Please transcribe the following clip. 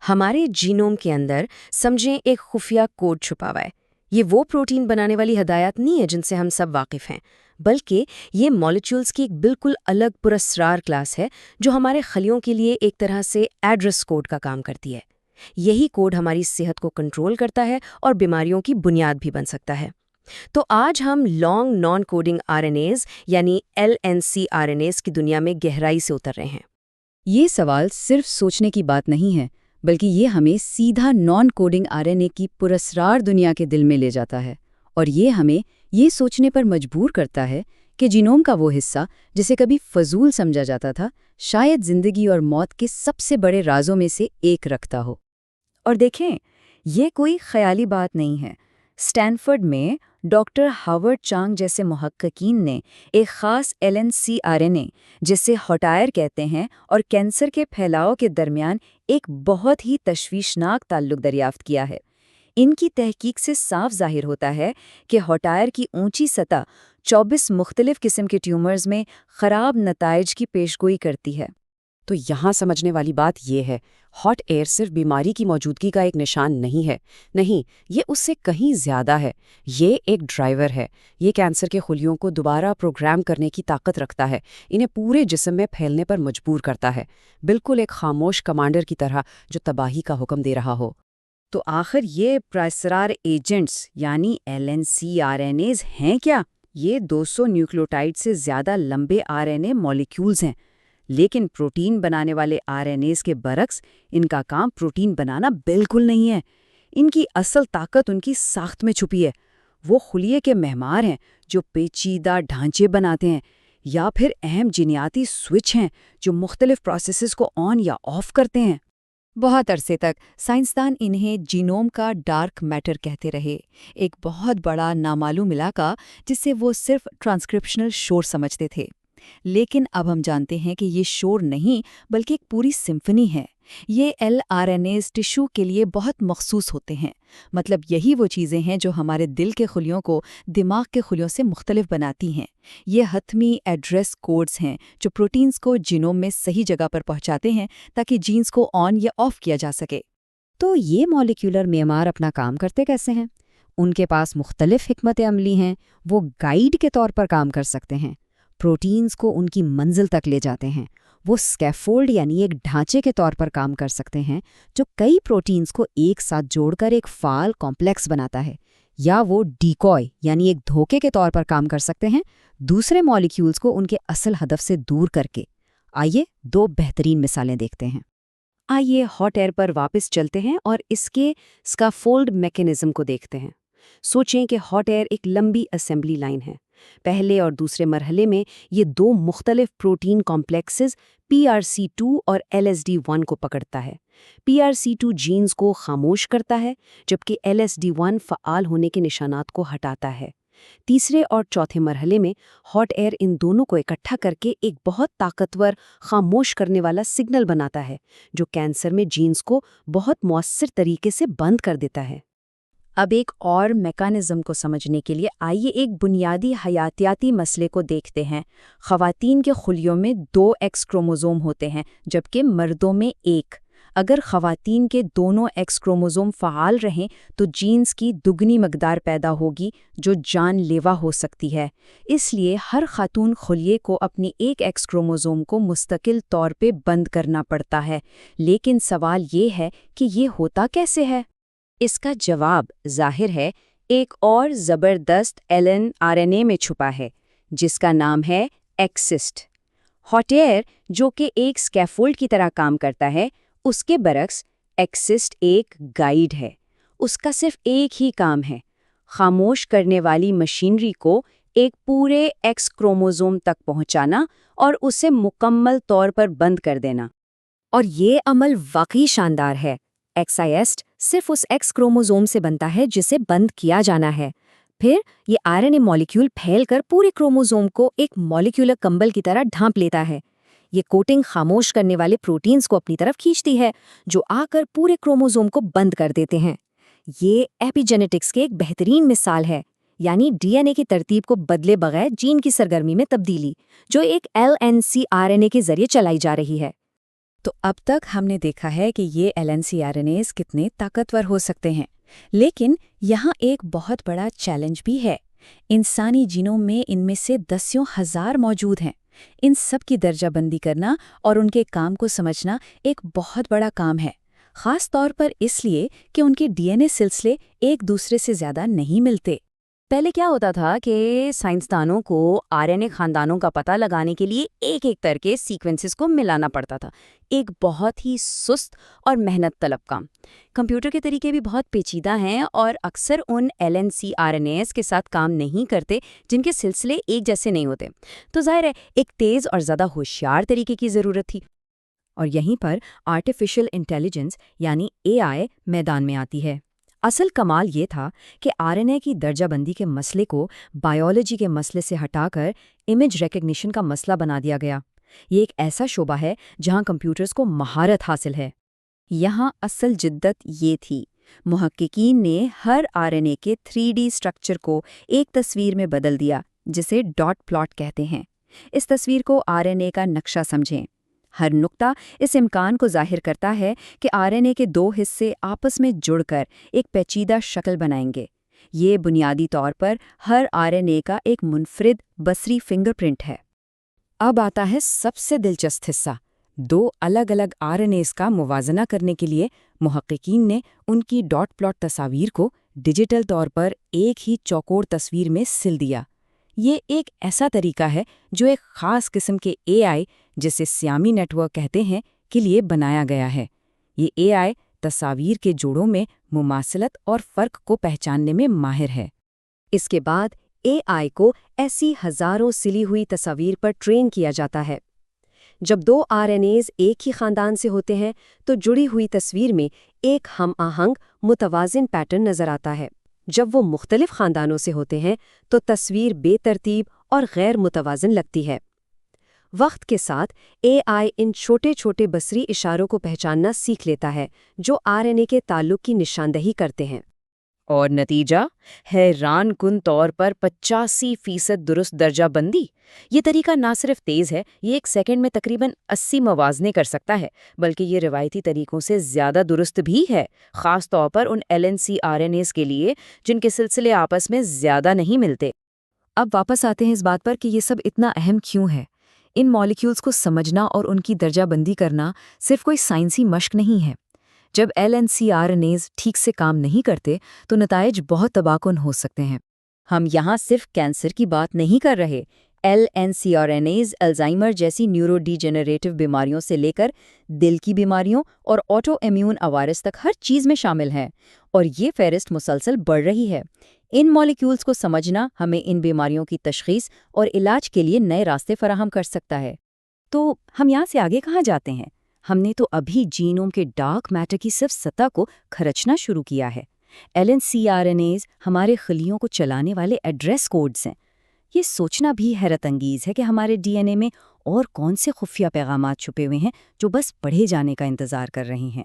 ہمارے جینوم کے اندر سمجھیں ایک خفیہ کوڈ چھپا ہوا ہے۔ یہ وہ پروٹین بنانے والی ہدایات نہیں ہے جن سے ہم سب واقف ہیں، بلکہ یہ مالیکیولز کی ایک بالکل الگ پراسرار کلاس ہے جو ہمارے خلیوں کے لیے ایک طرح سے ایڈریس کوڈ کا کام کرتی ہے۔ یہی کوڈ ہماری صحت کو کنٹرول کرتا ہے اور بیماریوں کی بنیاد بھی بن سکتا ہے۔ تو آج ہم لانگ نان کوڈنگ RNAs یعنی LNC-RNAs کی دنیا میں گہرائی سے اتر رہے ہیں۔ یہ سوال صرف سوچنے کی بات نہیں ہے، بلکہ یہ ہمیں سیدھا نان کوڈنگ RNA کی پراسرار دنیا کے دل میں لے جاتا ہے، اور یہ ہمیں یہ سوچنے پر مجبور کرتا ہے کہ جینوم کا وہ حصہ جسے کبھی فضول سمجھا جاتا تھا، شاید زندگی اور موت کے سب سے بڑے رازوں میں سے ایک رکھتا ہو۔ اور دیکھیں، یہ کوئی خیالی بات نہیں ہے۔ اسٹینفورڈ میں ڈاکٹر ہاورڈ چانگ جیسے محققین نے ایک خاص LNC-RNA جسے ہوٹائر کہتے ہیں اور کینسر کے پھیلاؤ کے درمیان ایک بہت ہی تشویشناک تعلق دریافت کیا ہے۔ ان کی تحقیق سے صاف ظاہر ہوتا ہے کہ ہوٹائر کی اونچی سطح 24 مختلف قسم کے ٹیومرز میں خراب نتائج کی پیشگوئی کرتی ہے۔ تو یہاں سمجھنے والی بات یہ ہے، ہاٹ ایئر صرف بیماری کی موجودگی کا ایک نشان نہیں ہے، نہیں، یہ اس سے کہیں زیادہ ہے۔ یہ ایک ڈرائیور ہے۔ یہ کینسر کے خلیوں کو دوبارہ پروگرام کرنے کی طاقت رکھتا ہے، انہیں پورے جسم میں پھیلنے پر مجبور کرتا ہے، بالکل ایک خاموش کمانڈر کی طرح جو تباہی کا حکم دے رہا ہو۔ تو آخر یہ پراسرار ایجنٹس یعنی LNC-RNAs ہیں کیا؟ یہ 200 نیوکلیوٹائڈ سے زیادہ لمبے RNA مالیکیولز ہیں، لیکن پروٹین بنانے والے RNAs کے برعکس ان کا کام پروٹین بنانا بالکل نہیں ہے۔ ان کی اصل طاقت ان کی ساخت میں چھپی ہے۔ وہ خلیے کے معمار ہیں جو پیچیدہ ڈھانچے بناتے ہیں، یا پھر اہم جینیاتی سوئچ ہیں جو مختلف پروسیسز کو آن یا آف کرتے ہیں۔ بہت عرصے تک سائنسدان انہیں جینوم کا ڈارک میٹر کہتے رہے، ایک بہت بڑا نامعلوم علاقہ جسے وہ صرف ٹرانسکرپشنل شور سمجھتے تھے۔ لیکن اب ہم جانتے ہیں کہ یہ شور نہیں بلکہ ایک پوری سمفنی ہے۔ یہ LRNAs ٹشو کے لیے بہت مخصوص ہوتے ہیں، مطلب یہی وہ چیزیں ہیں جو ہمارے دل کے خلیوں کو دماغ کے خلیوں سے مختلف بناتی ہیں۔ یہ حتمی ایڈریس کوڈز ہیں جو پروٹینز کو جینوم میں صحیح جگہ پر پہنچاتے ہیں تاکہ جینز کو آن یا آف کیا جا سکے۔ تو یہ مالیکیولر معمار اپنا کام کرتے کیسے ہیں؟ ان کے پاس مختلف حکمت عملی ہیں۔ وہ گائیڈ کے طور پر کام کر سکتے ہیں، پروٹینز کو ان کی منزل تک لے جاتے ہیں۔ وہ اسکیفولڈ یعنی ایک ڈھانچے کے طور پر کام کر سکتے ہیں جو کئی پروٹینز کو ایک ساتھ جوڑ کر ایک فعال کمپلیکس بناتا ہے، یا وہ ڈیکوائے یعنی ایک دھوکے کے طور پر کام کر سکتے ہیں، دوسرے مالیکیولز کو ان کے اصل ہدف سے دور کر کے۔ آئیے 2 بہترین مثالیں دیکھتے ہیں۔ آئیے ہاٹ ایئر پر واپس چلتے ہیں اور اس کے اسکافولڈ میکینزم کو دیکھتے ہیں۔ سوچیں کہ ہاٹ ایئر ایک لمبی اسمبلی لائن ہے۔ پہلے اور دوسرے مرحلے میں یہ 2 مختلف پروٹین کمپلیکسز PRC2 اور LSD1 کو پکڑتا ہے۔ PRC2 جینز کو خاموش کرتا ہے جبکہ LSD1 فعال ہونے کے نشانات کو ہٹاتا ہے۔ تیسرے اور چوتھے مرحلے میں ہاٹ ایئر ان دونوں کو اکٹھا کر کے ایک بہت طاقتور خاموش کرنے والا سگنل بناتا ہے جو کینسر میں جینز کو بہت مؤثر طریقے سے بند کر دیتا ہے۔ اب ایک اور میکانزم کو سمجھنے کے لیے آئیے ایک بنیادی حیاتیاتی مسئلے کو دیکھتے ہیں۔ خواتین کے خلیوں میں 2 ایکس کروموزوم ہوتے ہیں جبکہ مردوں میں 1۔ اگر خواتین کے دونوں ایکس کروموزوم فعال رہیں تو جینز کی دگنی مقدار پیدا ہوگی جو جان لیوا ہو سکتی ہے۔ اس لیے ہر خاتون خلیے کو اپنی ایک ایکس کروموزوم کو مستقل طور پہ بند کرنا پڑتا ہے۔ لیکن سوال یہ ہے کہ یہ ہوتا کیسے ہے؟ اس کا جواب ظاہر ہے ایک اور زبردست LNRNA میں چھپا ہے جس کا نام ہے ایکسسٹ۔ ہاٹ ایئر جو کہ ایک اسکیفولڈ کی طرح کام کرتا ہے، اس کے برعکس ایکسسٹ ایک گائیڈ ہے۔ اس کا صرف ایک ہی کام ہے، خاموش کرنے والی مشینری کو ایک پورے ایکس کروموزوم تک پہنچانا اور اسے مکمل طور پر بند کر دینا۔ اور یہ عمل واقعی شاندار ہے۔ ایکسائسٹ صرف اس ایکس کروموزوم سے بنتا ہے جسے بند کیا جانا ہے۔ پھر یہ RNA مالیکیول پھیل کر پورے کروموزوم کو ایک مالیکیولر کمبل کی طرح ڈھانپ لیتا ہے۔ یہ کوٹنگ خاموش کرنے والے پروٹینز کو اپنی طرف کھینچتی ہے جو آ کر پورے کروموزوم کو بند کر دیتے ہیں۔ یہ ایپیجینیٹکس کی ایک بہترین مثال ہے، یعنی DNA کی ترتیب کو بدلے بغیر جین کی سرگرمی میں تبدیلی، جو ایک LNC-RNA کے ذریعے چلائی جا رہی ہے۔ تو اب تک ہم نے دیکھا ہے کہ یہ LNCRNAs کتنے طاقتور ہو سکتے ہیں، لیکن یہاں ایک بہت بڑا چیلنج بھی ہے۔ انسانی جینوم میں ان میں سے دسیوں ہزار موجود ہیں۔ ان سب کی درجہ بندی کرنا اور ان کے کام کو سمجھنا ایک بہت بڑا کام ہے، خاص طور پر اس لیے کہ ان کے DNA سلسلے ایک دوسرے سے زیادہ نہیں ملتے۔ پہلے کیا ہوتا تھا کہ سائنسدانوں کو RNA خاندانوں کا پتہ لگانے کے لیے ایک ایک کر کے سیکوینسز کو ملانا پڑتا تھا، ایک بہت ہی سست اور محنت طلب کام۔ کمپیوٹر کے طریقے بھی بہت پیچیدہ ہیں اور اکثر ان LNCRNAs کے ساتھ کام نہیں کرتے جن کے سلسلے ایک جیسے نہیں ہوتے، تو ظاہر ہے ایک تیز اور زیادہ ہوشیار طریقے کی ضرورت تھی۔ اور یہیں پر آرٹیفیشل انٹیلیجنس یعنی AI میدان میں آتی ہے۔ اصل کمال یہ تھا کہ RNA کی درجہ بندی کے مسئلے کو بائیولوجی کے مسئلے سے ہٹا کر امیج ریکگنیشن کا مسئلہ بنا دیا گیا۔ یہ ایک ایسا شعبہ ہے جہاں کمپیوٹرز کو مہارت حاصل ہے۔ یہاں اصل جدت یہ تھی، محققین نے ہر RNA کے 3D سٹرکچر کو ایک تصویر میں بدل دیا جسے ڈاٹ پلاٹ کہتے ہیں۔ اس تصویر کو RNA کا نقشہ سمجھیں۔ ہر نقطہ اس امکان کو ظاہر کرتا ہے کہ RNA کے دو حصے آپس میں جڑ کر ایک پیچیدہ شکل بنائیں گے۔ یہ بنیادی طور پر ہر RNA کا ایک منفرد بصری فنگر پرنٹ ہے۔ اب آتا ہے سب سے دلچسپ حصہ۔ دو الگ الگ RNAs کا موازنہ کرنے کے لیے محققین نے ان کی ڈاٹ پلاٹ تصاویر کو ڈیجیٹل طور پر ایک ہی چوکور تصویر میں سل دیا۔ یہ ایک ایسا طریقہ ہے جو ایک خاص قسم کے AI جسے سیامی نیٹ ورک کہتے ہیں کے لیے بنایا گیا ہے۔ یہ AI تصاویر کے جوڑوں میں مماثلت اور فرق کو پہچاننے میں ماہر ہے۔ اس کے بعد AI کو ایسی ہزاروں سلی ہوئی تصاویر پر ٹرین کیا جاتا ہے۔ جب دو RNAs ایک ہی خاندان سے ہوتے ہیں تو جڑی ہوئی تصویر میں ایک ہم آہنگ متوازن پیٹرن نظر آتا ہے۔ جب وہ مختلف خاندانوں سے ہوتے ہیں تو تصویر بے ترتیب اور غیر متوازن لگتی ہے۔ وقت کے ساتھ AI ان چھوٹے چھوٹے بصری اشاروں کو پہچاننا سیکھ لیتا ہے جو RNA کے تعلق کی نشاندہی کرتے ہیں۔ اور نتیجہ حیران کن طور پر 85% درست درجہ بندی۔ یہ طریقہ نہ صرف تیز ہے، یہ ایک سیکنڈ میں تقریباً 80 موازنے کر سکتا ہے، بلکہ یہ روایتی طریقوں سے زیادہ درست بھی ہے، خاص طور پر ان LNCRNAs کے لیے جن کے سلسلے آپس میں زیادہ نہیں ملتے۔ اب واپس آتے ہیں اس بات پر کہ یہ سب اتنا اہم کیوں ہے۔ ان مالیکیولز کو سمجھنا اور ان کی درجہ بندی کرنا صرف کوئی سائنسی مشق نہیں ہے۔ جب LNCRNAs ٹھیک سے کام نہیں کرتے تو نتائج بہت تباہ کن ہو سکتے ہیں۔ ہم یہاں صرف کینسر کی بات نہیں کر رہے۔ LNCRNAs الزائمر جیسی نیورو ڈی جنریٹو بیماریوں سے لے کر دل کی بیماریوں اور آٹو امیون عوارض تک ہر چیز میں شامل ہیں، اور یہ فہرست مسلسل بڑھ رہی ہے۔ ان مالیکیولز کو سمجھنا ہمیں ان بیماریوں کی تشخیص اور علاج کے لیے نئے راستے فراہم کر سکتا ہے۔ تو ہم یہاں سے آگے کہاں جاتے ہیں؟ ہم نے تو ابھی جینوم کے ڈارک میٹر کی صرف سطح کو کھرچنا شروع کیا ہے۔ LNCRNAs ہمارے خلیوں کو چلانے والے ایڈریس کوڈز ہیں۔ یہ سوچنا بھی حیرت انگیز ہے کہ ہمارے DNA میں اور کون سے خفیہ پیغامات چھپے ہوئے ہیں جو بس پڑھے جانے کا انتظار کر رہے ہیں۔